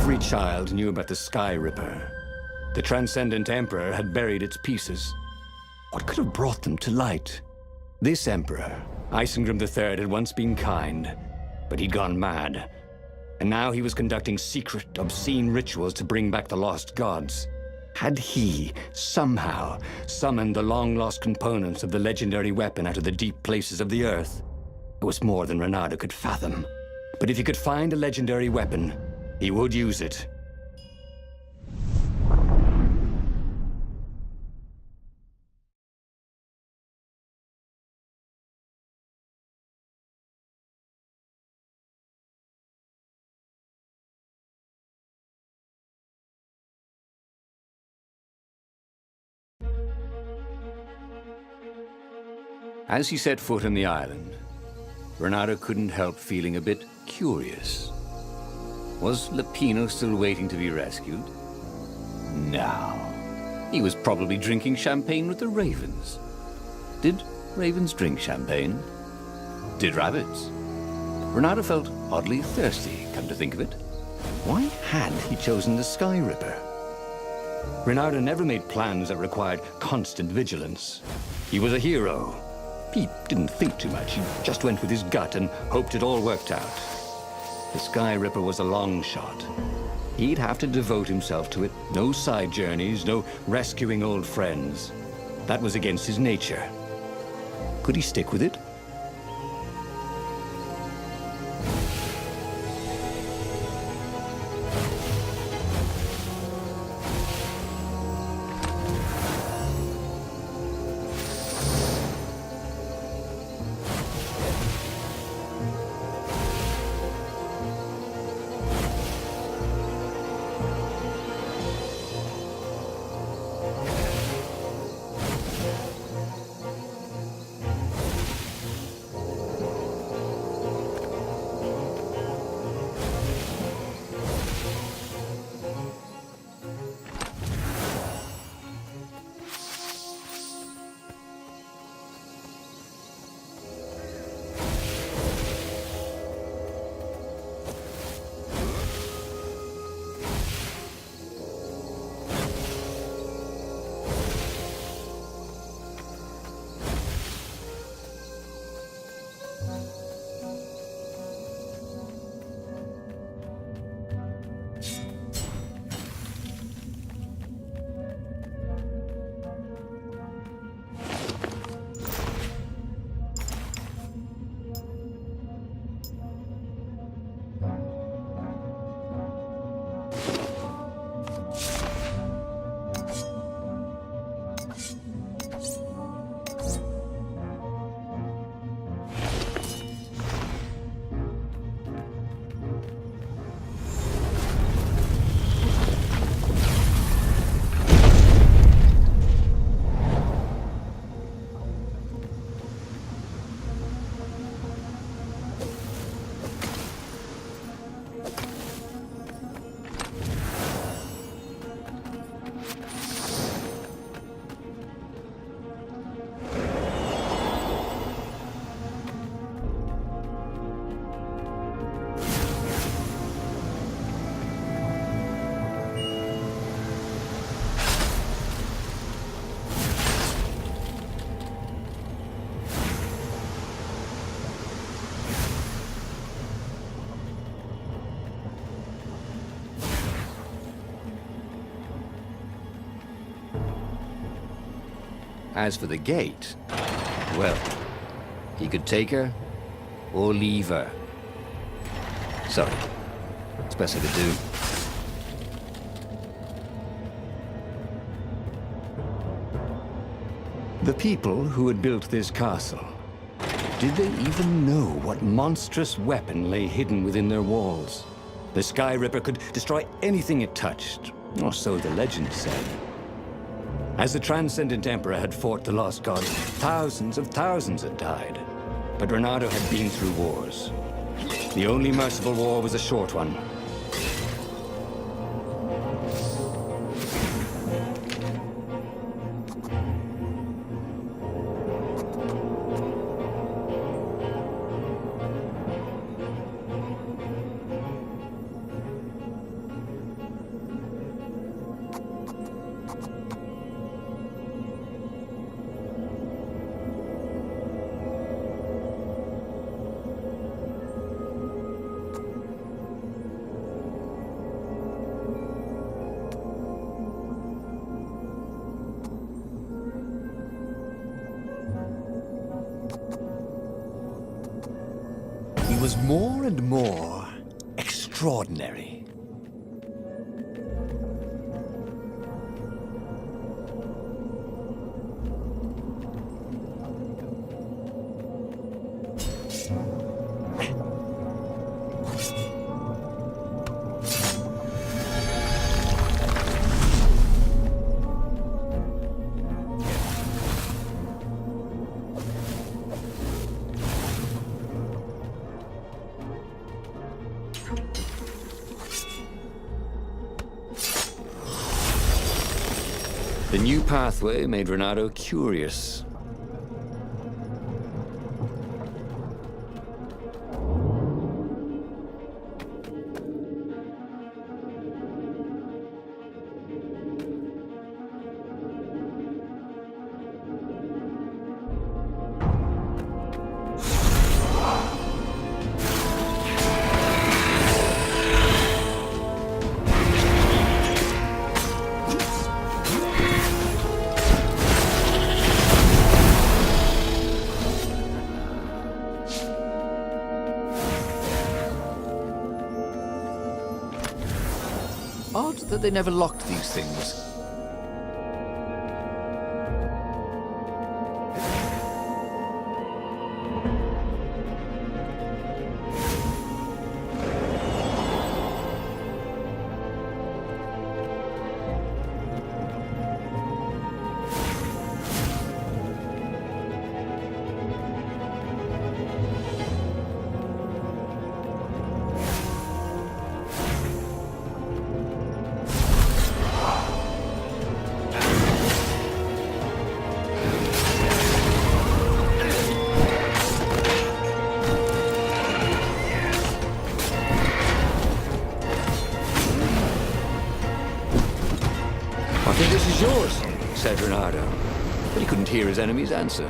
Every child knew about the Sky Ripper. The Transcendent Emperor had buried its pieces. What could have brought them to light? This Emperor, Isengrim III, had once been kind, but he'd gone mad. And now he was conducting secret, obscene rituals to bring back the lost gods. Had he, somehow, summoned the long-lost components of the legendary weapon out of the deep places of the earth? It was more than Reynardo could fathom. But if he could find a legendary weapon, he would use it. As he set foot on the island, Reynardo couldn't help feeling a bit curious. Was Lapino still waiting to be rescued? No. He was probably drinking champagne with the ravens. Did ravens drink champagne? Did rabbits? Reynardo felt oddly thirsty, come to think of it. Why had he chosen the Sky Ripper? Reynardo never made plans that required constant vigilance. He was a hero. He didn't think too much. He just went with his gut and hoped it all worked out. The Sky Ripper was a long shot. He'd have to devote himself to it. No side journeys, no rescuing old friends. That was against his nature. Could he stick with it? As for the gate, well, he could take her or leave her. Sorry, it's best I could do. The people who had built this castle, did they even know what monstrous weapon lay hidden within their walls? The Sky Ripper could destroy anything it touched, or so the legend said. As the Transcendent Emperor had fought the lost gods, thousands of thousands had died. But Reynardo had been through wars. The only merciful war was a short one. was more and more extraordinary. The new pathway made Renato curious. Odd that they never locked these things. I think this is yours, said Renato, but he couldn't hear his enemy's answer.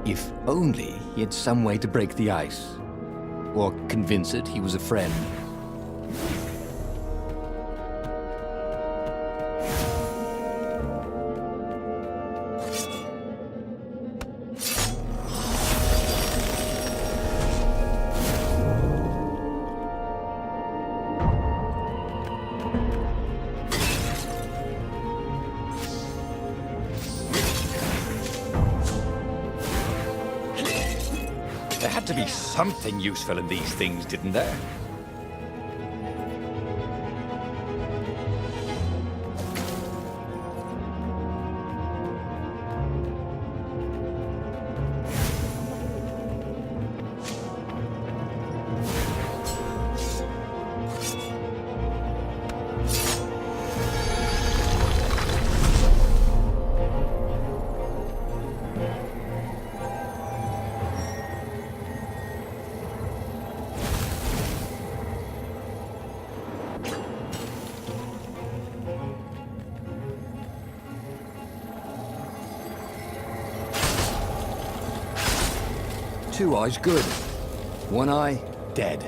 If only he had some way to break the ice, or convince it he was a friend. There had to be something useful in these things, didn't there? Two eyes good. One eye dead.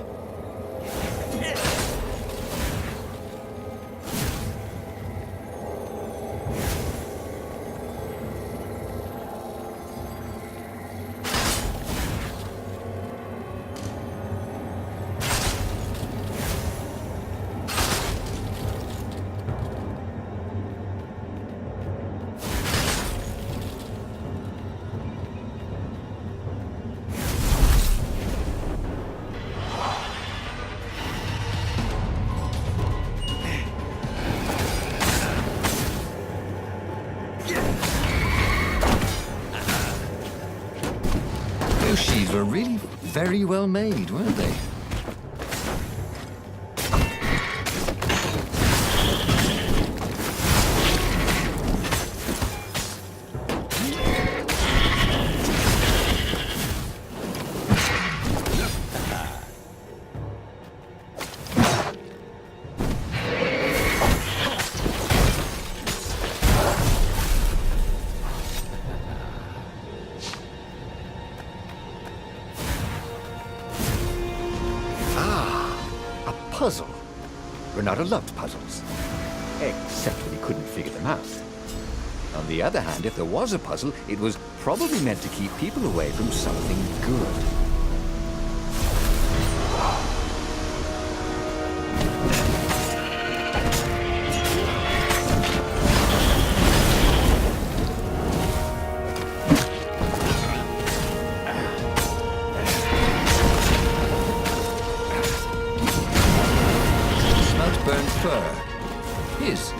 Those sheaves were really very well made, weren't they? Puzzle. Renata loved puzzles, except when he couldn't figure them out. On the other hand, if there was a puzzle, it was probably meant to keep people away from something good. Burnt fur. His.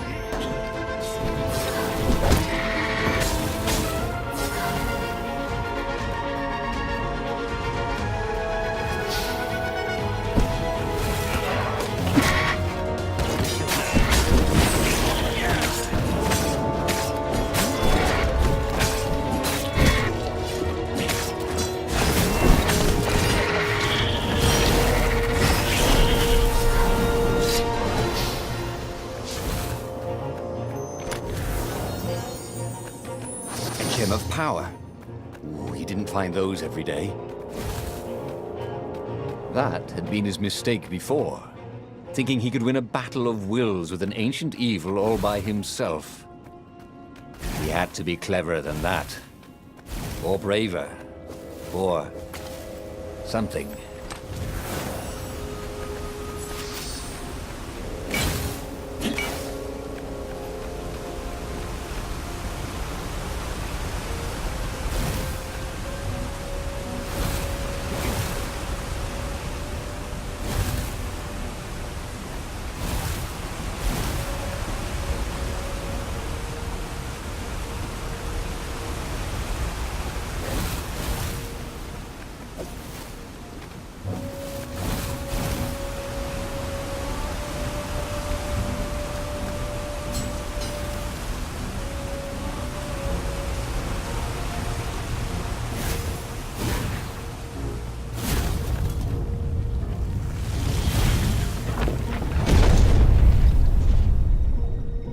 Gem of power. Ooh, he didn't find those every day. That had been his mistake before, thinking he could win a battle of wills with an ancient evil all by himself. He had to be cleverer than that. Or braver. Or something.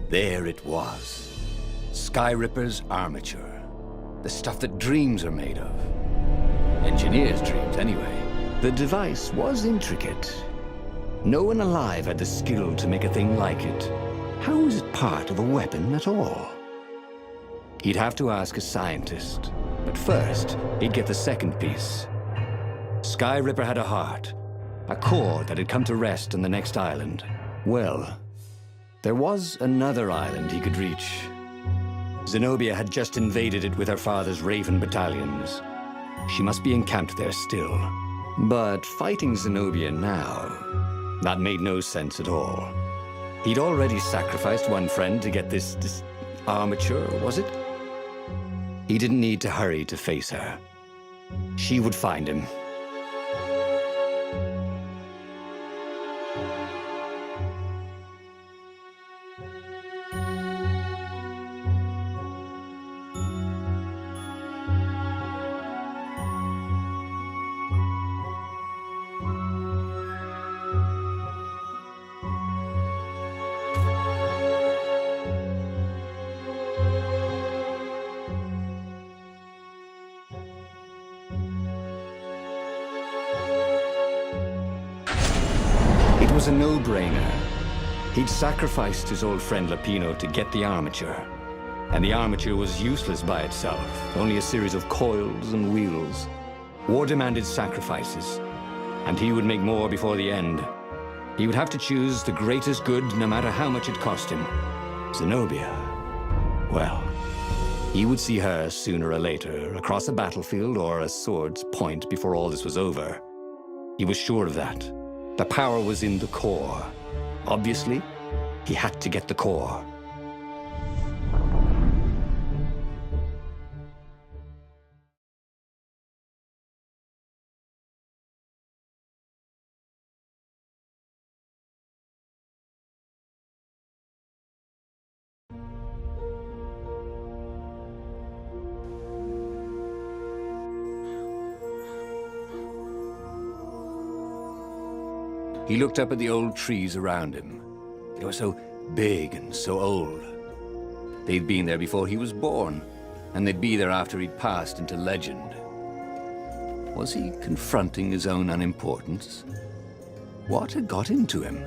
There it was. Sky Ripper's armature. The stuff that dreams are made of. Engineers' dreams, anyway. The device was intricate. No one alive had the skill to make a thing like it. How was it part of a weapon at all? He'd have to ask a scientist. But first, he'd get the second piece. Sky Ripper had a heart. A core that had come to rest on the next island. Well, there was another island he could reach. Zenobia had just invaded it with her father's Raven battalions. She must be encamped there still. But fighting Zenobia now, that made no sense at all. He'd already sacrificed one friend to get this armature, was it? He didn't need to hurry to face her. She would find him. was a no-brainer. He'd sacrificed his old friend Lapino to get the armature. And the armature was useless by itself, only a series of coils and wheels. War demanded sacrifices, and he would make more before the end. He would have to choose the greatest good, no matter how much it cost him. Zenobia. Well, he would see her sooner or later, across a battlefield or a sword's point before all this was over. He was sure of that. The power was in the core. Obviously, he had to get the core. He looked up at the old trees around him. They were so big and so old. They'd been there before he was born, and they'd be there after he'd passed into legend. Was he confronting his own unimportance? What had got into him?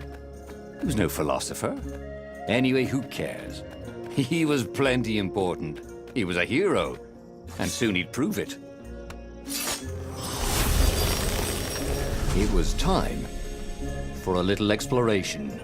He was no philosopher. Anyway, who cares? He was plenty important. He was a hero, and soon he'd prove it. It was time for a little exploration.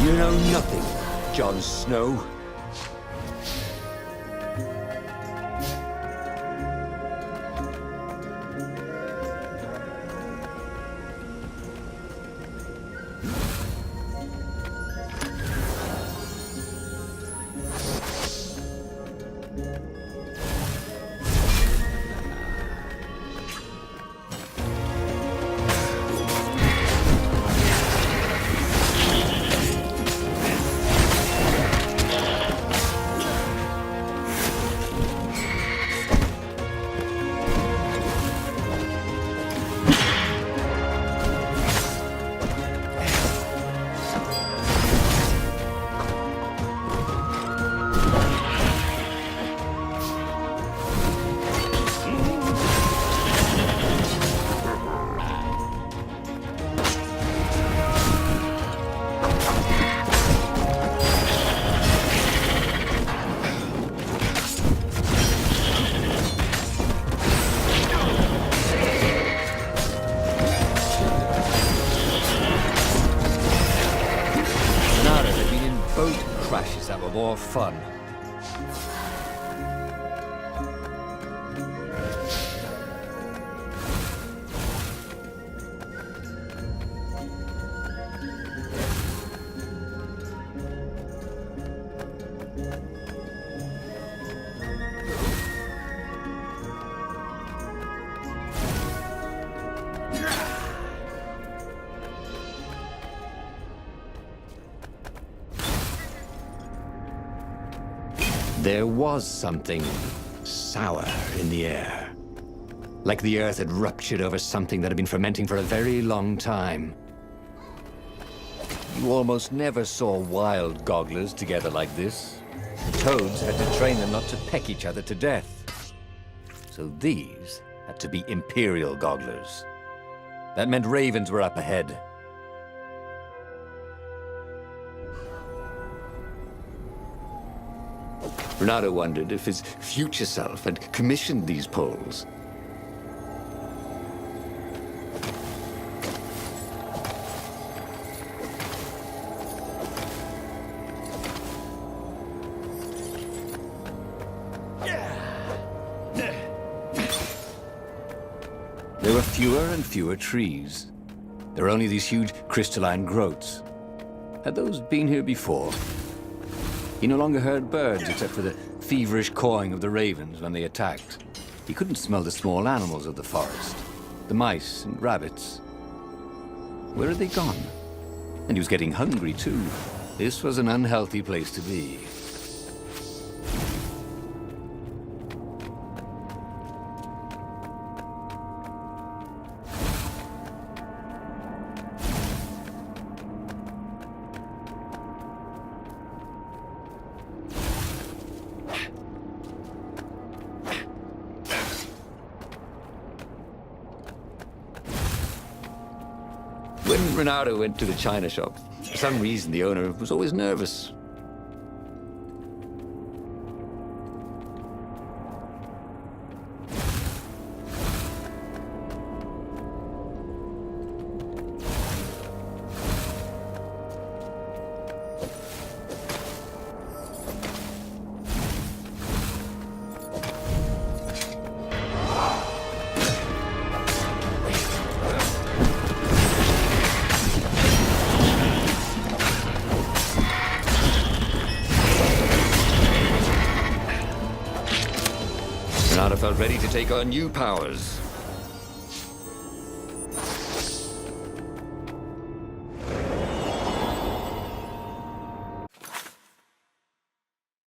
You know nothing, Jon Snow. Crashes that were more fun. There was something sour in the air. Like the earth had ruptured over something that had been fermenting for a very long time. You almost never saw wild gogglers together like this. The toads had to train them not to peck each other to death. So these had to be imperial gogglers. That meant ravens were up ahead. Renato wondered if his future self had commissioned these poles. There were fewer and fewer trees. There were only these huge crystalline growths. Had those been here before? He no longer heard birds except for the feverish cawing of the ravens when they attacked. He couldn't smell the small animals of the forest, the mice and rabbits. Where had they gone? And he was getting hungry too. This was an unhealthy place to be. When Renato went to the china shop, for some reason the owner was always nervous. Renato felt ready to take on new powers.